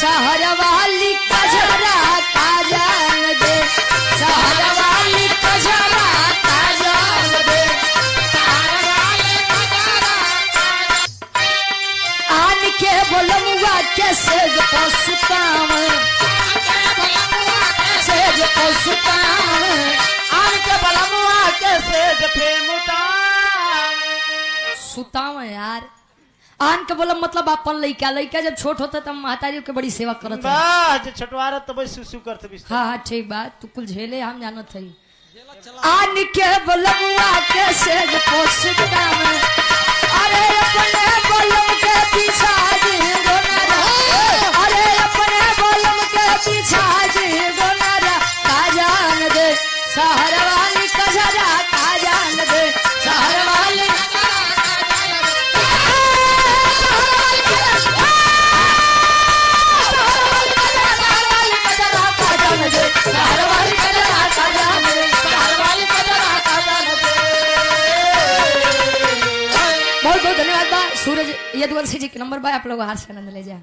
शहर वाली कजरा का जान दे, शहर वाली कजरा का जान दे, आन के बोलमुआ के सेज पसुताम, सेज पसुताम, आन के बलमुआ के सेज फेमुता सुताम यार। आन के बोला मतलब अपन लइका लइका जब छोट होता तब महतारियों के बड़ी सेवा करत है। बस छोटवारा तो बस सुसु करत बिस। हाँ हाँ ठीक बात तू कुल झेले हम जानत हई। आन के बोलमुआ के सेज पोसता में, अरे अपने बोलम के पीछा जी गोनारा, अरे अपने बोलम के पीछा जी गोनारा का जान दे, शहर वाली कजरा का जान दे, शहर वाली बहुत बहुत धन्यवाद बा सूरज यदुवंशी जी के नंबर बा, आप लोग हाथ से आनंद ले जाए।